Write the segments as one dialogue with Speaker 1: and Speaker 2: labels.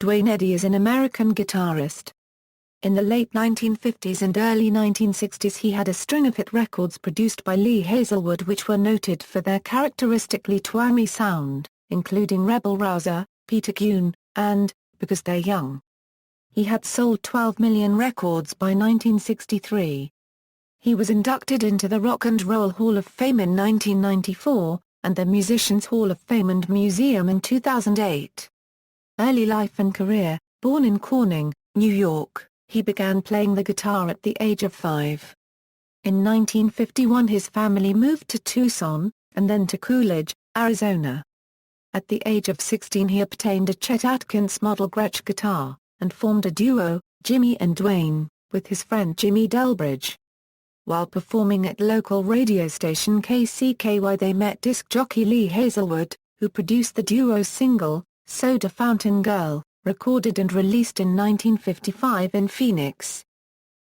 Speaker 1: Duane Eddy is an American guitarist. In the late 1950s and early 1960s he had a string of hit records produced by Lee Hazlewood which were noted for their characteristically twangy sound, including Rebel Rouser, Peter Gunn, and Because They're Young. He had sold 12 million records by 1963. He was inducted into the Rock and Roll Hall of Fame in 1994, and the Musicians Hall of Fame and Museum in 2008. Early life and career: born in Corning, New York, he began playing the guitar at the age of 5. In 1951 his family moved to Tucson, and then to Coolidge, Arizona. At the age of 16 he obtained a Chet Atkins model Gretsch guitar, and formed a duo, Jimmy and Duane, with his friend Jimmy Delbridge. While performing at local radio station KCKY they met disc jockey Lee Hazlewood, who produced the duo's single, Soda Fountain Girl, recorded and released in 1955 in Phoenix.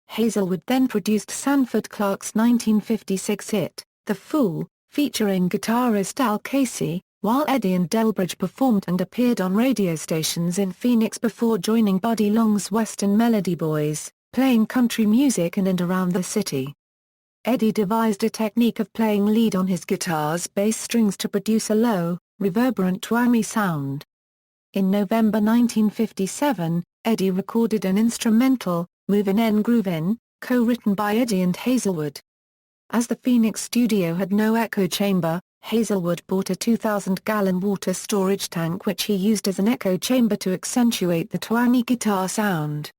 Speaker 1: Hazlewood then produced Sanford Clark's 1956 hit, The Fool, featuring guitarist Al Casey, while Eddy and Delbridge performed and appeared on radio stations in Phoenix before joining Buddy Long's Western Melody Boys, playing country music in and around the city. Eddy devised a technique of playing lead on his guitar's bass strings to produce a low, reverberant twangy sound. In November 1957, Eddy recorded an instrumental, Movin' and Groovin', co-written by Eddy and Hazlewood. As the Phoenix studio had no echo chamber, Hazlewood bought a 2,000-gallon water storage tank which he used as an echo chamber to accentuate the twangy guitar sound.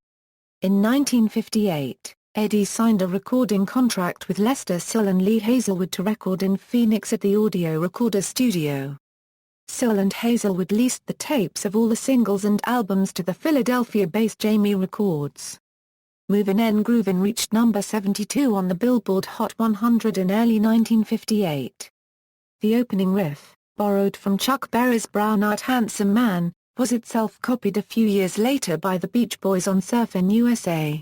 Speaker 1: In 1958, Eddy signed a recording contract with Lester Sill and Lee Hazlewood to record in Phoenix at the Audio Recorder Studio. Sill and Hazlewood leased the tapes of all the singles and albums to the Philadelphia-based Jamie Records. Movin' and Groovin' reached number 72 on the Billboard Hot 100 in early 1958. The opening riff, borrowed from Chuck Berry's Brown-Eyed Handsome Man, was itself copied a few years later by the Beach Boys on Surfin' USA.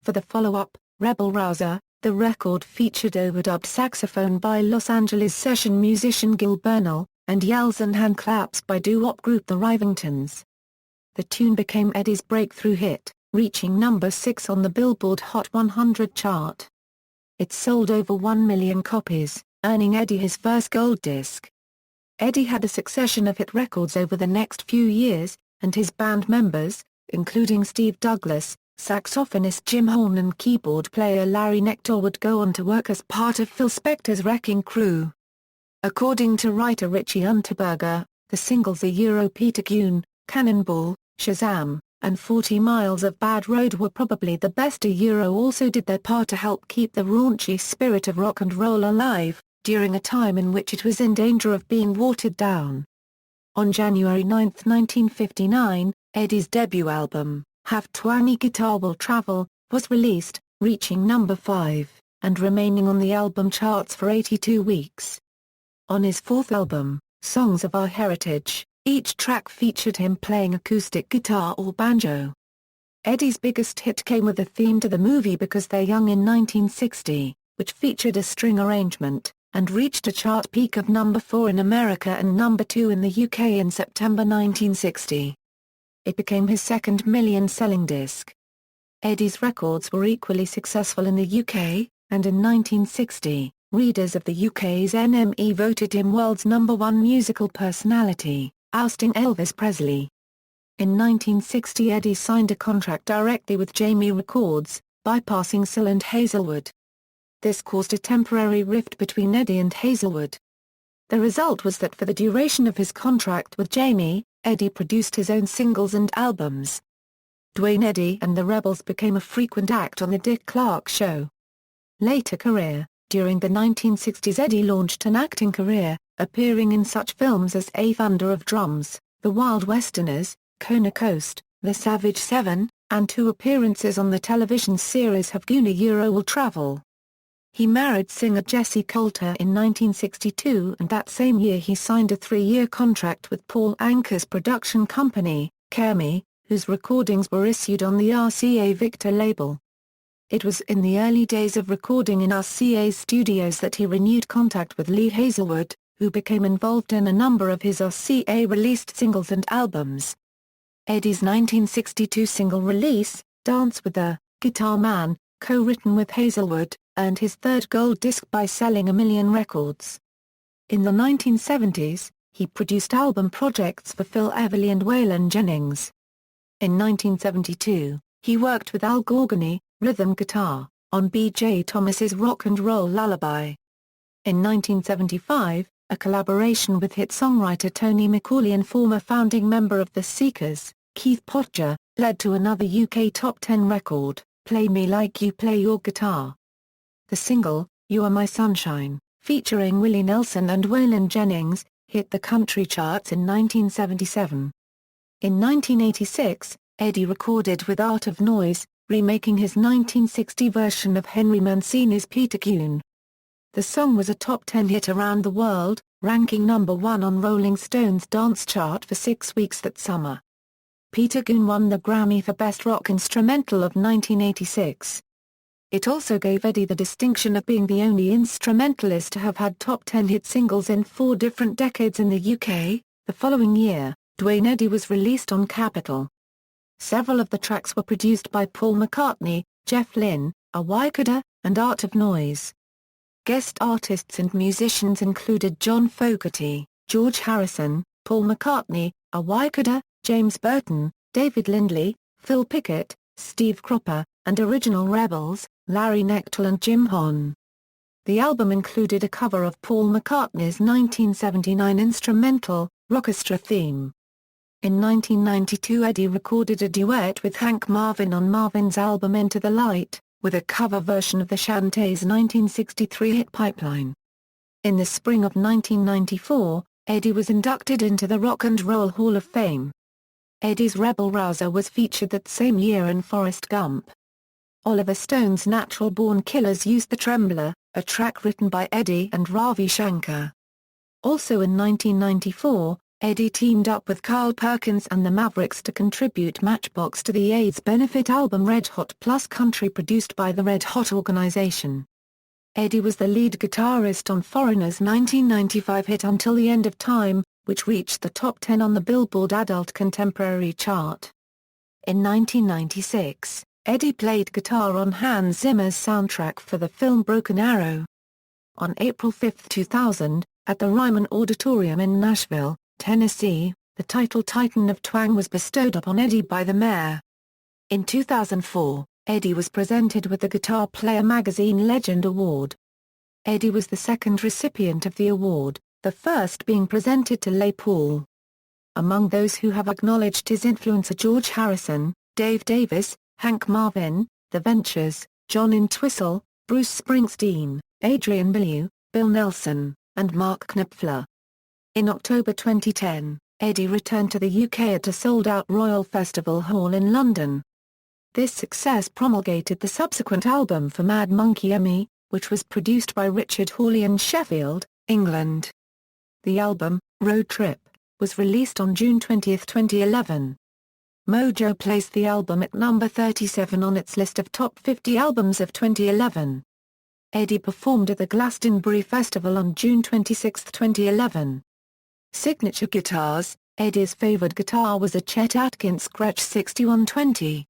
Speaker 1: For the follow-up, Rebel Rouser, the record featured overdubbed saxophone by Los Angeles session musician Gil Bernal, and yells and hand claps by doo-wop group The Rivingtons. The tune became Eddy's breakthrough hit, reaching number 6 on the Billboard Hot 100 chart. It sold over 1 million copies, earning Eddy his first gold disc. Eddy had a succession of hit records over the next few years, and his band members, including Steve Douglas, saxophonist Jim Horn and keyboard player Larry Nectar, would go on to work as part of Phil Spector's Wrecking Crew. According to writer Richie Unterberger, the singles Peter Gunn, Cannonball, Shazam, and 40 Miles of Bad Road were probably the best. Also did their part to help keep the raunchy spirit of rock and roll alive, during a time in which it was in danger of being watered down. On January 9, 1959, Eddy's debut album, Have Twangy Guitar Will Travel, was released, reaching number 5, and remaining on the album charts for 82 weeks. On his fourth album, Songs of Our Heritage, each track featured him playing acoustic guitar or banjo. Eddy's biggest hit came with a theme to the movie Because They're Young in 1960, which featured a string arrangement, and reached a chart peak of number 4 in America and number 2 in the UK in September 1960. It became his second million-selling disc. Eddy's records were equally successful in the UK, and in 1960, readers of the UK's NME voted him world's #1 musical personality, ousting Elvis Presley. In 1960 Eddy signed a contract directly with Jamie Records, bypassing Sill and Hazlewood. This caused a temporary rift between Eddy and Hazlewood. The result was that for the duration of his contract with Jamie, Eddy produced his own singles and albums. Duane Eddy and the Rebels became a frequent act on The Dick Clark Show. Later career: during the 1960s Eddy launched an acting career, appearing in such films as A Thunder of Drums, The Wild Westerners, Kona Coast, The Savage Seven, and 2 appearances on the television series Have Twangy Guitar Will Travel. He married singer Jessie Coulter in 1962 and that same year he signed a 3-year contract with Paul Anka's production company, Kermie, whose recordings were issued on the RCA Victor label. It was in the early days of recording in RCA's studios that he renewed contact with Lee Hazlewood, who became involved in a number of his RCA-released singles and albums. Eddy's 1962 single release, Dance with the Guitar Man, co-written with Hazlewood, earned his third gold disc by selling 1 million records. In the 1970s, he produced album projects for Phil Everly and Waylon Jennings. In 1972, he worked with Al Gorgony, rhythm guitar, on B.J. Thomas's Rock and Roll Lullaby. In 1975, a collaboration with hit songwriter Tony Macaulay and former founding member of The Seekers, Keith Potger, led to another UK Top 10 record, Play Me Like You Play Your Guitar. The single, You Are My Sunshine, featuring Willie Nelson and Waylon Jennings, hit the country charts in 1977. In 1986, Eddy recorded with Art of Noise, remaking his 1960 version of Henry Mancini's Peter Gunn. The song was a top 10 hit around the world, ranking number 1 on Rolling Stone's dance chart for 6 weeks that summer. Peter Gunn won the Grammy for Best Rock Instrumental of 1986. It also gave Eddy the distinction of being the only instrumentalist to have had top 10 hit singles in 4 different decades in the UK. The following year, Duane Eddy was released on Capitol. Several of the tracks were produced by Paul McCartney, Jeff Lynne, A Wyckoder, and Art of Noise. Guest artists and musicians included John Fogerty, George Harrison, Paul McCartney, A Wyckoder, James Burton, David Lindley, Phil Pickett, Steve Cropper, and original Rebels, Larry Knechtel and Jim Hahn. The album included a cover of Paul McCartney's 1979 instrumental, Rockestra Theme. In 1992 Eddy recorded a duet with Hank Marvin on Marvin's album Into the Light, with a cover version of the Shantays' 1963 hit Pipeline. In the spring of 1994, Eddy was inducted into the Rock and Roll Hall of Fame. Eddy's Rebel Rouser was featured that same year in Forrest Gump. Oliver Stone's Natural Born Killers used The Trembler, a track written by Eddy and Ravi Shankar. Also in 1994, Eddy teamed up with Carl Perkins and the Mavericks to contribute Matchbox to the AIDS benefit album Red Hot Plus Country produced by the Red Hot Organization. Eddy was the lead guitarist on Foreigner's 1995 hit Until the End of Time, which reached the top 10 on the Billboard Adult Contemporary chart. In 1996, Eddy played guitar on Hans Zimmer's soundtrack for the film Broken Arrow. On April 5, 2000, at the Ryman Auditorium in Nashville, Tennessee, the title Titan of Twang was bestowed upon Eddy by the mayor. In 2004, Eddy was presented with the Guitar Player Magazine Legend Award. Eddy was the second recipient of the award, the first being presented to Les Paul. Among those who have acknowledged his influence are George Harrison, Dave Davis, Hank Marvin, The Ventures, John Entwistle, Bruce Springsteen, Adrian Belew, Bill Nelson, and Mark Knopfler. In October 2010, Eddy returned to the UK at a sold-out Royal Festival Hall in London. This success promulgated the subsequent album for Mad Monkey Me, which was produced by Richard Hawley in Sheffield, England. The album, Road Trip, was released on June 20, 2011. Mojo placed the album at number 37 on its list of top 50 albums of 2011. Eddy performed at the Glastonbury Festival on June 26, 2011. Signature guitars. Eddy's favored guitar was a Chet Atkins Gretsch 6120.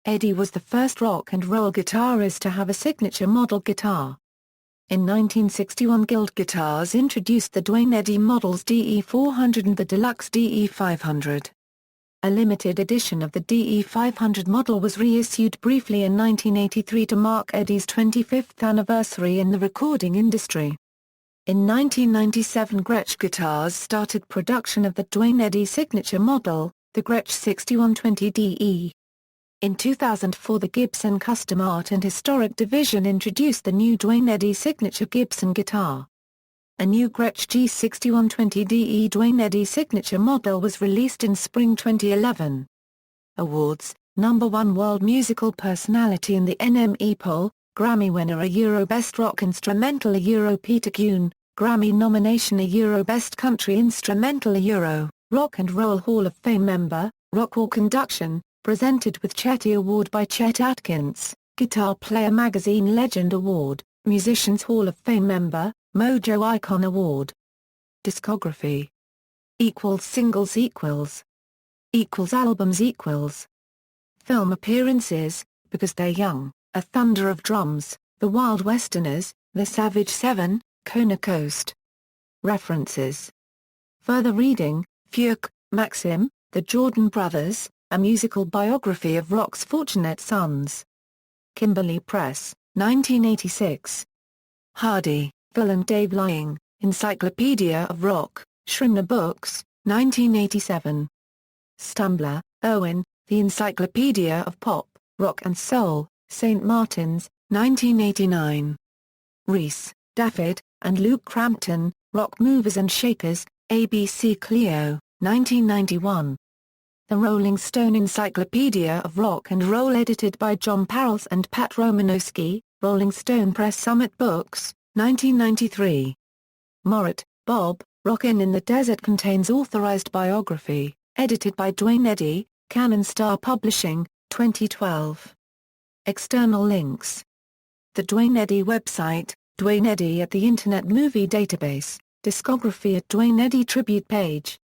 Speaker 1: Eddy was the first rock and roll guitarist to have a signature model guitar. In 1961 Guild Guitars introduced the Duane Eddy models DE400 and the Deluxe DE500. A limited edition of the DE500 model was reissued briefly in 1983 to mark Eddy's 25th anniversary in the recording industry. In 1997 Gretsch Guitars started production of the Duane Eddy signature model, the Gretsch 6120 DE. In 2004 the Gibson Custom Art and Historic Division introduced the new Duane Eddy signature Gibson guitar. A new Gretsch G6120 DE Duane Eddy signature model was released in spring 2011. Awards: Number 1 World Musical Personality in the NME poll, Grammy winner a Euro Best Rock Instrumental a Euro Peter Gunn, Grammy nomination a Euro Best Country Instrumental a Euro, Rock and Roll Hall of Fame member, Rock Walk Induction, presented with Chetty Award by Chet Atkins, Guitar Player Magazine Legend Award, Musicians Hall of Fame member, Mojo Icon Award. Discography == Singles == Albums equals. Film appearances, Because They're Young, A Thunder of Drums, The Wild Westerners, The Savage Seven, Kona Coast. References. Further reading, Fuchs, Maxim, The Jordan Brothers, A Musical Biography of Rock's Fortunate Sons. Kimberly Press, 1986. Hardy, Phil and Dave Lying, Encyclopedia of Rock, Scribner Books, 1987. Stumbler, Owen, The Encyclopedia of Pop, Rock and Soul, St. Martin's, 1989. Rees, Dafford, and Luke Crampton, Rock Movers and Shakers, ABC Clio, 1991. The Rolling Stone Encyclopedia of Rock and Roll edited by John Parles and Pat Romanowski, Rolling Stone Press Summit Books, 1993. Morit, Bob, Rockin' in the Desert contains authorized biography, edited by Duane Eddy, Cannon Star Publishing, 2012. External links. The Duane Eddy website, Duane Eddy at the Internet Movie Database, discography at Duane Eddy tribute page.